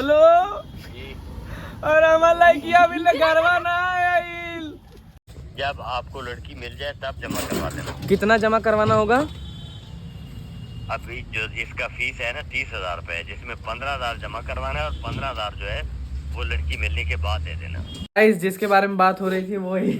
Hello और हमारा लड़कियां भी गरबा ना आइल। जब आपको लड़की मिल जाए तब जमा करवा देना। कितना जमा करवाना होगा? अभी जो इसका फीस है ना 30,000 रुपए, जिसमें 15,000 जमा करवाना है और 15,000 जो है वो लड़की मिलने के बाद दे देना। गाइस जिसके बारे में बात हो रही थी वो ही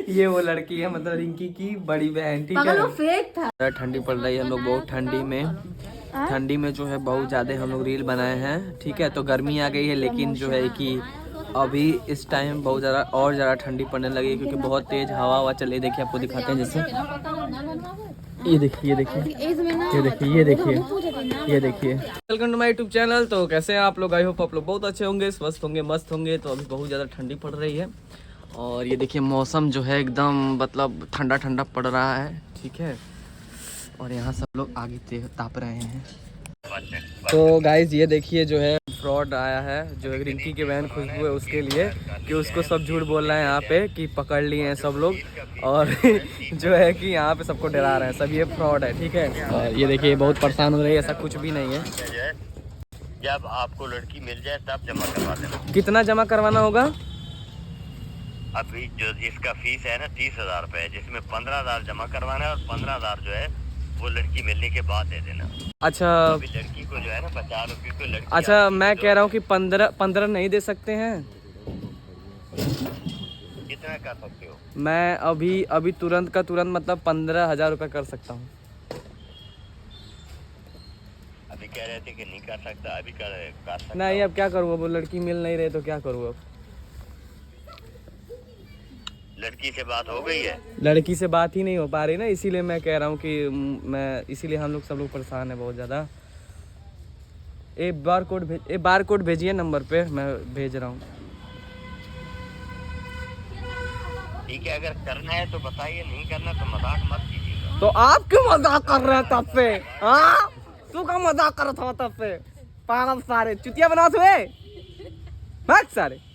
ये वो लड़की है, मतलब रिंकी की बड़ी बहन। ठीक है, फेक था। ठंडी पड़ रही है, हम लोग बहुत ठंडी में जो है बहुत ज़्यादा हम लोग रील बनाए हैं। ठीक है, तो गर्मी आ गई है, लेकिन जो है कि अभी इस टाइम बहुत ज़्यादा और ज़्यादा ठंडी पड़ने लगी है, क्योंकि बहुत तेज़ हवा चल रही। देखिए आपको दिखाते हैं, जैसे ये देखिए welcome to my YouTube channel. तो कैसे हैं आप लोग? आई होप आप लोग बहुत अच्छे होंगे, स्वस्थ होंगे, मस्त होंगे। तो अभी बहुत ज़्यादा ठंडी पड़ रही है और ये देखिए मौसम जो है एकदम मतलब ठंडा ठंडा पड़ रहा है। ठीक है, और यहाँ सब लोग आगे ताप रहे हैं। तो गाइज ये देखिए जो है फ्रॉड आया है, जो एक रिंकी की बहन खुशबू है उसके लिए, कि उसको सब झूठ बोल रहे हैं यहाँ पे कि पकड़ लिए हैं सब लोग, और जो है कि यहाँ पे सबको डरा रहे हैं। सब ये फ्रॉड है। ठीक है, और ये देखिए बहुत परेशान हो रही है, ऐसा कुछ भी नहीं है। जब आपको लड़की मिल जाए तब जमा करवा देना। कितना जमा करवाना होगा? अभी जो इसका फीस है ना 30,000 रुपए, जिसमें 15,000 जमा करवाना है और 15,000 जो है वो लड़की मिलने के बाद दे देना। अच्छा, अभी लड़की को जो है ना 50 रुपये को लड़की। अच्छा मैं कह रहा हूँ कि 15 नहीं दे सकते हैं? कितना कर सकते हो? मैं अभी तुरंत का तुरंत मतलब 15,000 रुपये कर सकता हूँ। अभी कह रहे थे कि नहीं कर सकता, अभी कर सकता। नहीं, अब क्या करूँ? अब वो लड़की मिल नहीं रहे तो क्या करूँ? अब लड़की से बात हो गई है? लड़की से बात ही नहीं हो पा रही ना, इसीलिए मैं कह रहा हूँ कि इसीलिए हम लोग सब लोग परेशान है बहुत ज़्यादा। एक बार कोड भेजिए नंबर पे, मैं भेज रहा हूँ। ठीक है, अगर करना है तो बताइए, नहीं करना तो मजाक मत कीजिएगा। तो आप क्यों मजाक कर रहे हैं तब पे? हाँ, तू क्या मजाक कर रहा था तब पे? पागल सारे चुतिया बना हुए भाग सारे।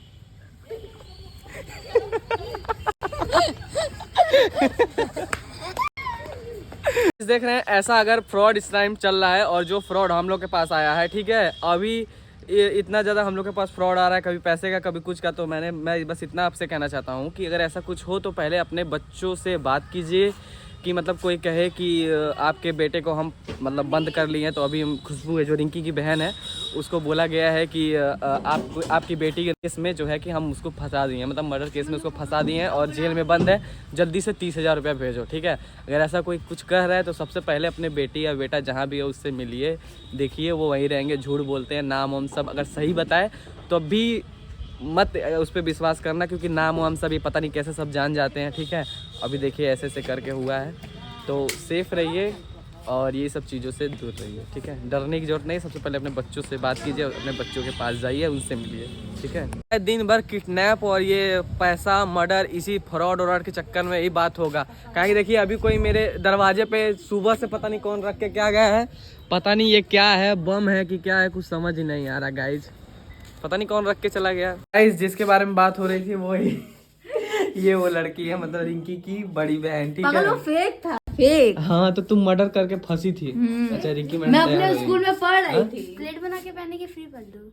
देख रहे हैं ऐसा अगर फ्रॉड इस टाइम चल रहा है, और जो फ्रॉड हम लोग के पास आया है, ठीक है, अभी इतना ज़्यादा हम लोग के पास फ्रॉड आ रहा है, कभी पैसे का कभी कुछ का। तो मैं बस इतना आपसे कहना चाहता हूँ कि अगर ऐसा कुछ हो तो पहले अपने बच्चों से बात कीजिए, कि मतलब कोई कहे कि आपके बेटे को हम मतलब बंद कर लिए हैं। तो अभी खुशबू है जो रिंकी की बहन है, उसको बोला गया है कि आपकी बेटी के केस में जो है कि हम उसको फंसा दिए हैं, मतलब मर्डर केस में उसको फंसा दिए हैं और जेल में बंद है। जल्दी से 30,000 रुपया भेजो। ठीक है, अगर ऐसा कोई कुछ कह रहा है तो सबसे पहले अपने बेटी या बेटा जहाँ भी है उससे मिलिए, देखिए वो वहीं रहेंगे। झूठ बोलते हैं, नाम वाम सब अगर सही बताए तो भी मत उस पर विश्वास करना, क्योंकि नाम वाम सब ये पता नहीं कैसे सब जान जाते हैं। ठीक है, अभी देखिए ऐसे ऐसे करके हुआ है, तो सेफ रहिए और ये सब चीज़ों से दूर रहिए। ठीक है, डरने की जरूरत नहीं, सबसे पहले अपने बच्चों से बात कीजिए, अपने बच्चों के पास जाइए, उनसे मिलिए। ठीक है, दिन भर किडनैप और ये पैसा मर्डर इसी फ्रॉड व्रॉड के चक्कर में ही बात होगा। कहीं देखिए अभी कोई मेरे दरवाजे पे सुबह से पता नहीं कौन रख के क्या गया है, पता नहीं ये क्या है, बम है कि क्या है, कुछ समझ ही नहीं आ रहा गाइज। पता नहीं कौन रख के चला गया। गाइस जिसके बारे में बात हो रही थी वो ही ये वो लड़की है, मतलब रिंकी की बड़ी बहन। ठीक है, फेक था। फेक? हाँ, तो तुम मर्डर करके फंसी थी। अच्छा रिंकी, मैं अपने स्कूल में पढ़ रही थी। प्लेट बना के पहने के फ्री पढ़ दो।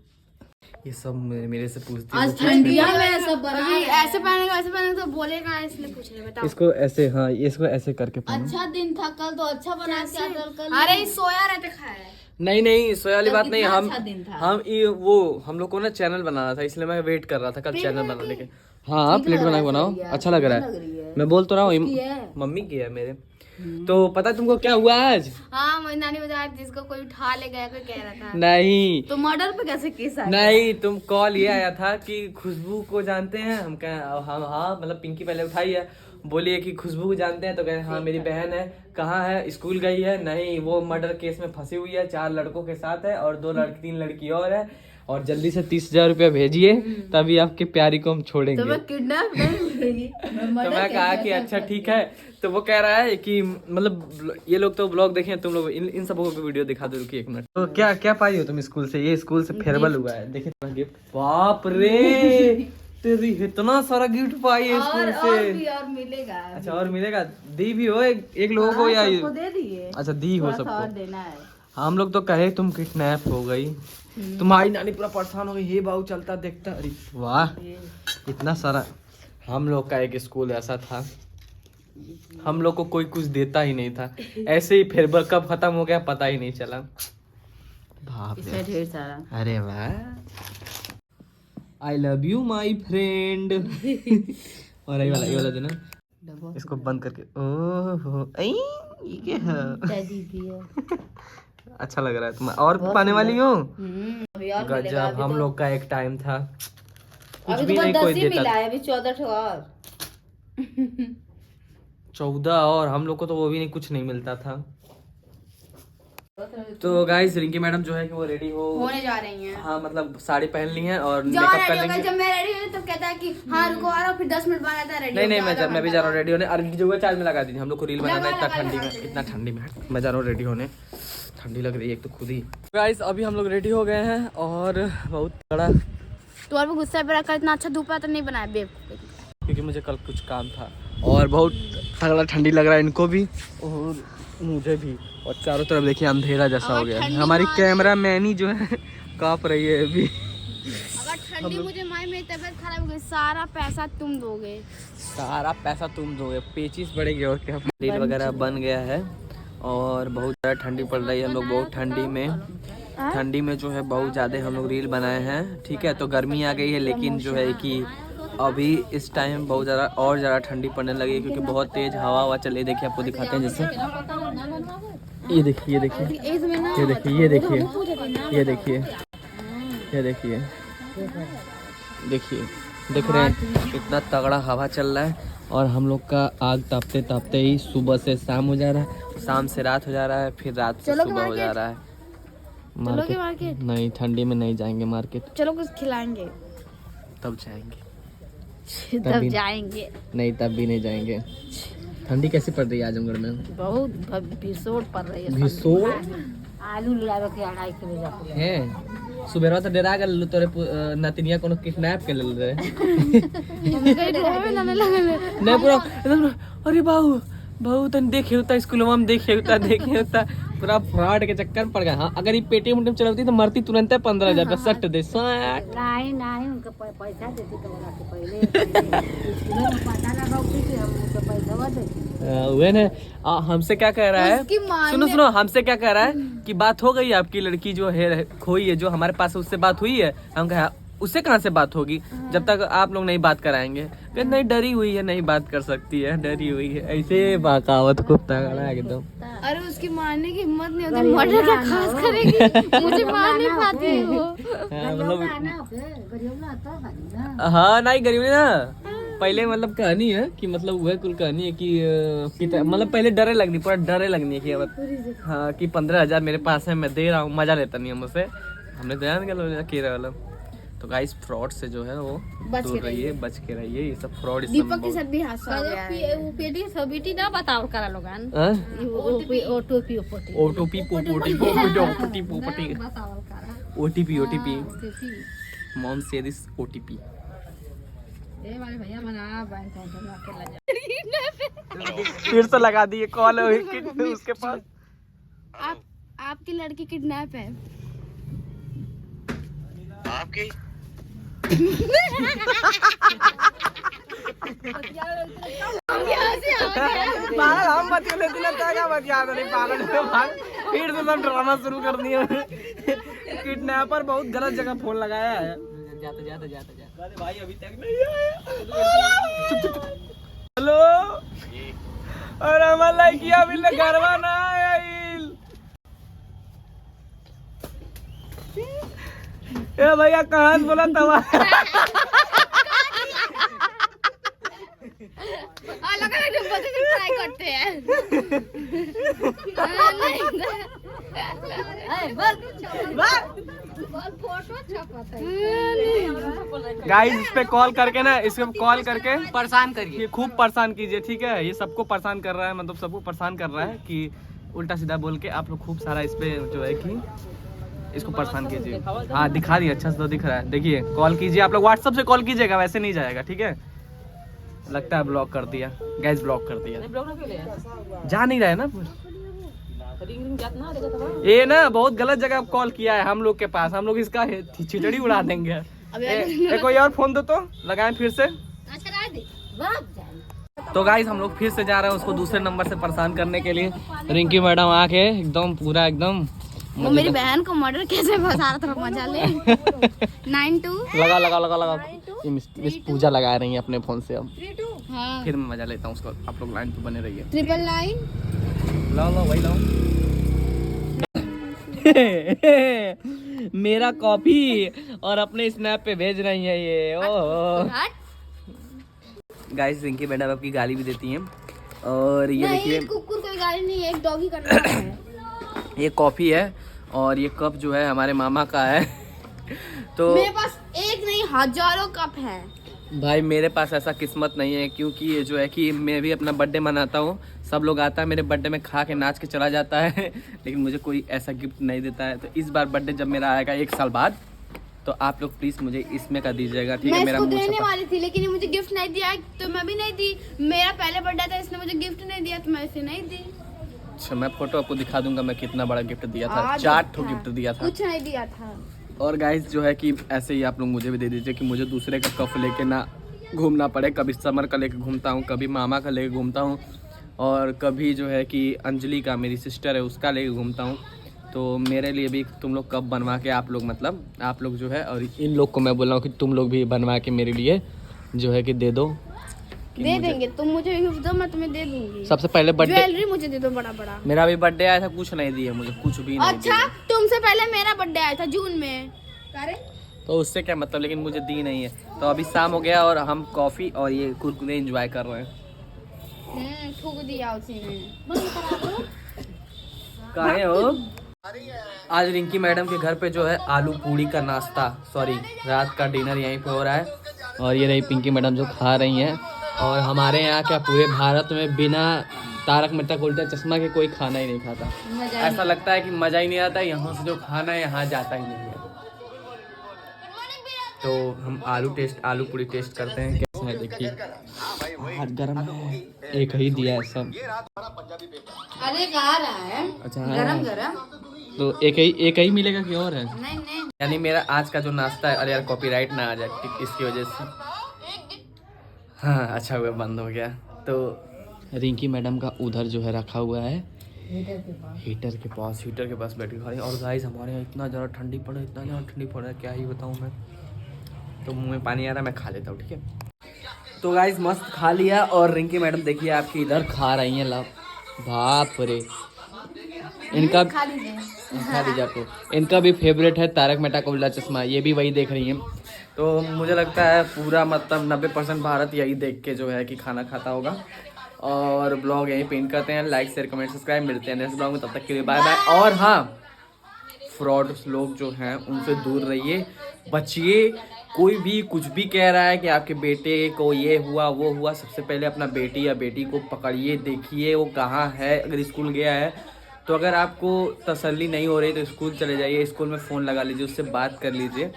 ये सब मेरे से पूछती आज ठंडिया में सब बना ऐसे पहनेगा, ऐसे पहनेगा तो बोलेगा, इसलिए पूछ रहे। बताओ इसको ऐसे, हाँ इसको ऐसे करके पहनो। अच्छा दिन था कल, तो अच्छा बना के कल। अरे सोया रहते खाया। नहीं सोया वाली बात नहीं। अच्छा दिन था। हम लोग को ना चैनल बनाना था, इसलिए मैं वेट कर रहा था कब चैनल बनाने के। हाँ प्लेट बना के बनाओ, अच्छा लग रहा है। मैं बोल तो रहा हूँ, मम्मी की है मेरे। तो पता है तुमको क्या हुआ आज? हाँ, मेरी नानी बता रही, जिसको कोई उठा ले गया, कोई कह रहा था। नहीं तो मर्डर पे कैसे केस आया? नहीं, तुम कॉल ये आया था कि खुशबू को जानते हैं हम? हम हाँ, मतलब पिंकी पहले उठाई है, बोलिए कि खुशबू को जानते हैं, तो कहे हाँ मेरी बहन है। कहाँ है? स्कूल गई है? नहीं, वो मर्डर केस में फंसी हुई है, 4 लड़कों के साथ है और 3 लड़की और है। और जल्दी से 30,000 रुपया भेजिए, तभी आपके प्यारी को हम छोड़ेंगे। तो मैं किडनैप नहीं तो मैं कहा कि अच्छा ठीक है। तो वो कह रहा है कि मतलब ये लोग तो ब्लॉग देखे, तुम लोग इन सबको को वीडियो दिखा दो, रुकिए 1 मिनट। तो क्या पाई हो तुम स्कूल से? ये स्कूल से फेयरवेल हुआ है, देखिए गिफ्ट। बाप रे, तेरी इतना सारा गिफ्ट पाई है स्कूल से। और मिलेगा। अच्छा और मिलेगा? दी भी हो एक लोगों को या सबको दे दिए? अच्छा दी हो सबको? देना है। हम लोग तो कहे तुम किडनैप हो गई, तुम्हारी नानी पूरा परेशान हो गई, ये बाबू चलता देखता। अरे वाह, इतना सारा। हम लोग का एक स्कूल ऐसा था, हम लोग को कोई कुछ देता ही नहीं था, ऐसे ही फेयरवेल कब खत्म हो गया पता ही नहीं चला। बाप रे, ढेर सारा। अरे वाह, I love you my friend. और ये वाला देना, इसको बंद करके। ओहो, ये क्या है? अच्छा लग रहा है। तुम और भी पाने वाली हो? गजब, हम लोग का एक टाइम था कुछ भी नहीं कोई देता था। अभी 14 और 14 और हम लोग को तो वो भी नहीं, कुछ नहीं मिलता था। तो गाइस रिंकी मैडम जो है कि वो रेडी होने जा रही हैं। हाँ मतलब साड़ी पहन ली है और जब मेकअप कर लेंगे। जब मैं रेडी हूँ तो कहता है कि हाँ रुको आ रहा हूँ, फिर 10 मिनट बाद आता है रेडी। नहीं मैं भी जा रहा हूँ रेडी होने। अरे जो है चार्ज में लगा दीजिए, हम लोग को रील बनाना है इतना ठंडी में, इतना ठंडी में। मैं जा रहा हूँ रेडी होने, ठंडी लग रही है एक तो खुद ही। गाइस अभी हम लोग रेडी हो गए हैं और बहुत बड़ा। तू और भी गुस्सा पे रखकर इतना अच्छा धूप तो नहीं बनाया बेब, क्योंकि मुझे कल कुछ काम था और बहुत तगड़ा ठंडी लग रहा है इनको भी और मुझे भी। और चारों तरफ देखिए अंधेरा जैसा हो गया है। हमारी कैमरा मैनी जो है कांप रही है अभी। अगर ठंडी मुझे माई मेरी तबीयत खराब हो गई, सारा पैसा तुम दोगे। सारा पैसा तुम दोगे, पेचिस बढ़ेगी और क्या। रील वगैरह बन गया है और बहुत ज़्यादा ठंडी पड़ रही है। हम लोग बहुत ठंडी में जो है बहुत ज़्यादा हम लोग रील बनाए हैं। ठीक है, तो गर्मी आ गई है लेकिन जो है कि अभी इस टाइम बहुत ज़्यादा और ज़्यादा ठंडी पड़ने लगी है क्योंकि बहुत तेज़ हवा चल। देखिए आपको दिखाते हैं, जैसे ये देखिए देख रहे हैं कितना तगड़ा हवा चल रहा है। और हम लोग का आग तापते ही सुबह से शाम हो जा रहा है, शाम से रात हो जा रहा है, फिर रात से सुबह हो जा रहा है। मार्केट नहीं, ठंडी में नहीं जाएंगे मार्केट। चलो कुछ खिलाएंगे तब जाएंगे, तब जाएंगे। नहीं तब भी नहीं जाएंगे। ठंडी कैसी पड़ रही है आजमगढ़ में? बहुत भीषण पड़ रही है। भीषण आलू लावे के 2.5 किलो जाते है। सुबह तो डरा गल तोरे नतिनिया कोनो किडनैप के लेल रहे। नहीं पूरा एकदम, अरे बाबू तन देखे होता स्कूलवा में, देखे होता पूरा फ्रॉड के चक्कर में पड़ गया। हाँ अगर ये पेटीएम उटीएम चलाती तो मरती तुरंत है। 15,000 का सट दे। नहीं उनका पैसा देती तो बोला कि पहले स्कूलों में पता लगाओ कि हम उनका पैसा देते। हुए ना। हमसे क्या कह रहा है, सुनो हमसे क्या कह रहा है कि बात हो गई आपकी लड़की जो है खोई है, जो हमारे पास उससे बात हुई है। हम कहा उससे कहाँ से बात होगी जब तक आप लोग नहीं बात कराएंगे। कि नहीं डरी हुई है, नहीं बात कर सकती है, डरी हुई है। ऐसे बकावत खूब तगड़ा एकदम। अरे उसकी मारने की हिम्मत नहीं होती, मर्डर क्या खास करेगी, मुझे मार नहीं पाती है वो। हाँ नहीं गरीब ना, पहले मतलब कहानी है कि मतलब वह कुल कहानी है कि मतलब पहले डरे लगनी, पूरा डरे लगनी है कि हाँ कि 15,000 मेरे पास है, मैं दे रहा हूँ, मजा लेता नहीं हम उससे। हमने ध्यान कर केरा वाला। तो गाइस फ्रॉड से जो है वो दूर रहिए, बच के रहिए। ये सब फ्रॉड दीपक के साथ भी हादसा हो गया है। वो पेटी सबीटी ना बताओ करा लोगन। ओटीपी मॉम से दिस ओटीपी। ए वाले भैया मना बैंक अकाउंट के फिर से लगा दिए कॉल उसके पास। आपकी लड़की किडनैप है। आपकी पागल हम बतिया लेते लगता क्या बतिया नहीं पागल फिर से सब ड्रामा शुरू कर दिया। किडनैपर बहुत गलत जगह फोन लगाया है। जाते भाई अभी तक नहीं आया। हेलो और हमारा लड़किया अभी घरवा ना आया। ए भैया कहाँ से बोला तवा ट्राई करते हैं। गाइस इस पे कॉल करके ना, इसको कॉल करके परेशान करिए, खूब परेशान कीजिए। ठीक है, ये सबको परेशान कर रहा है, मतलब सबको परेशान कर रहा है कि उल्टा सीधा बोल के आप लोग खूब सारा इस पे जो है कि इसको परेशान कीजिए। हाँ दिखा दिए, अच्छा से तो दिख रहा है। देखिए कॉल कीजिए, आप लोग व्हाट्सएप से कॉल कीजिएगा, वैसे नहीं जाएगा। ठीक है, लगता है ब्लॉक कर दिया, गैस ब्लॉक कर दिया। जा नहीं रहा है ना, ये ना बहुत गलत जगह कॉल किया है हम लोग के पास, हम लोग इसका खिचड़ी उड़ा देंगे। कोई और फोन दो तो लगाएं फिर से। तो गाइस हम लोग फिर से जा रहे हैं उसको दूसरे नंबर से परेशान करने के लिए। रिंकी मैडम आके एकदम पूरा एकदम वो मेरी बहन को मर्डर कैसे फंसा रहा था, मजा ले। 92 लगा ये मिस पूजा लगा रही है अपने फोन से। अब 32 हाँ फिर मैं मजा लेता हूँ उसको। आप लोग लाइन पे बने रहिए। 999 लाओ वही लाओ। मेरा कॉपी और अपने स्नैप पे भेज रही है ये। ओह गाइस रिंकी मैडम आपकी गाली भी देती हैं। और ये देखिए कुकुर कोई गाली नहीं है, एक डॉगी करता है। ये कॉफी है और ये कप जो है हमारे मामा का है। तो मेरे पास एक नहीं हजारों कप है भाई, मेरे पास ऐसा किस्मत नहीं है क्योंकि ये जो है कि मैं भी अपना बर्थडे मनाता हूँ, सब लोग आता है मेरे बर्थडे में खा के नाच के चला जाता है लेकिन मुझे कोई ऐसा गिफ्ट नहीं देता है। तो इस बार बर्थडे जब मेरा आएगा 1 साल बाद, तो आप लोग प्लीज मुझे इसमें का दीजिएगा, ठीक है? मैं मेरा इसको मुंह देने छपा। वाली थी लेकिन ये मुझे गिफ्ट नहीं दिया, तो मैं भी नहीं दी। मेरा पहले बर्थडे था, इसने मुझे गिफ्ट नहीं दिया तो मैं इसे नहीं दी। अच्छा मैं फोटो आपको दिखा दूंगा मैं कितना बड़ा गिफ्ट दिया था। आज 4 था। गिफ्ट दिया था। कुछ नहीं दिया था। और गाइस जो है कि ऐसे ही आप लोग मुझे भी दे दीजिए कि मुझे दूसरे का कप लेके ना घूमना पड़े। कभी समर का लेके घूमता हूँ, कभी मामा का लेके घूमता हूँ, और कभी जो है कि अंजलि का, मेरी सिस्टर है, उसका लेके घूमता हूँ। तो मेरे लिए भी तुम लोग कप बनवा के आप लोग मतलब आप लोग जो है, और इन लोग को मैं बोल रहा हूँ कि तुम लोग भी बनवा के मेरे लिए जो है कि दे दो। दे देंगे, तुम मुझे गिफ्ट दो मैं तुम्हें दे दूंगी। सबसे पहले बर्थडे ज्वेलरी मुझे दे दो बड़ा बड़ा। मेरा भी बर्थडे आया था, कुछ नहीं दिए मुझे, कुछ भी नहीं अच्छा तुमसे पहले मेरा बर्थडे आया था जून में। दिए। तो उससे क्या मतलब, लेकिन मुझे दी नहीं है। तो अभी शाम हो गया और हम कॉफी और ये कुरकुरे एंजॉय कर रहे हैं। ठोक दिया उसी ने। कहाँ हो? आज रिंकी मैडम के घर पे जो है आलू पूड़ी का नाश्ता, सॉरी रात का डिनर यहीं पे हो रहा है। और ये रही पिंकी मैडम जो खा रही हैं। और हमारे यहाँ क्या पूरे भारत में बिना तारक मेहता का उल्टा चश्मा के कोई खाना ही नहीं खाता। ऐसा लगता है कि मज़ा ही नहीं आता, यहाँ से जो खाना है यहाँ जाता ही नहीं है। तो हम आलू पूड़ी टेस्ट करते हैं कैसा है। देखिए हाथ गर्म है, एक ही दिया है सब। अरे खा रहा है अच्छा गरम गरम। तो एक ही मिलेगा कि और है? नहीं नहीं यानी मेरा आज का जो नाश्ता है, अरे यार कॉपीराइट ना आ जाए ठीक इसकी वजह से। हाँ अच्छा हुआ बंद हो गया। तो रिंकी मैडम का उधर जो है रखा हुआ है हीटर के पास बैठ के खा रही है। और गाइस हमारे यहाँ इतना ज़्यादा ठंडी पड़ रहा है क्या ही बताऊँ मैं। तो मुंह में पानी आ रहा है, मैं खा लेता हूँ ठीक है। तो गाइस मस्त खा लिया। और रिंकी मैडम देखिए आपकी इधर खा रही हैं। लब बाप रे, इनका खा लीजिए। खा दीजिए आपको। इनका भी फेवरेट है तारक मेहता का उल्टा चश्मा, ये भी वही देख रही हैं। तो मुझे लगता है पूरा मतलब 90% भारत यही देख के जो है कि खाना खाता होगा। और ब्लॉग यहीं पे एंड करते हैं। लाइक शेयर कमेंट सब्सक्राइब, मिलते हैं नेक्स्ट ब्लॉग में, तब तक के लिए बाय बाय। और हाँ, फ्रॉड लोग जो हैं उनसे दूर रहिए, बचिए। कोई भी कुछ भी कह रहा है कि आपके बेटे को ये हुआ वो हुआ, सबसे पहले अपना बेटी या बेटी को पकड़िए, देखिए वो कहाँ है। अगर स्कूल गया है तो अगर आपको तसल्ली नहीं हो रही तो स्कूल चले जाइए, स्कूल में फ़ोन लगा लीजिए, उससे बात कर लीजिए,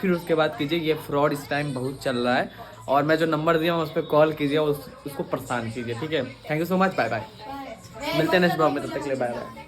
फिर उसके बाद कीजिए। ये फ्रॉड इस टाइम बहुत चल रहा है और मैं जो नंबर दिया हूँ उस पर कॉल कीजिए, उसको परेशान कीजिए, ठीक है। Thank you so much, bye bye. मिलते हैं नेक्स्ट ब्लॉग में, तब तक के लिए बाय बाय।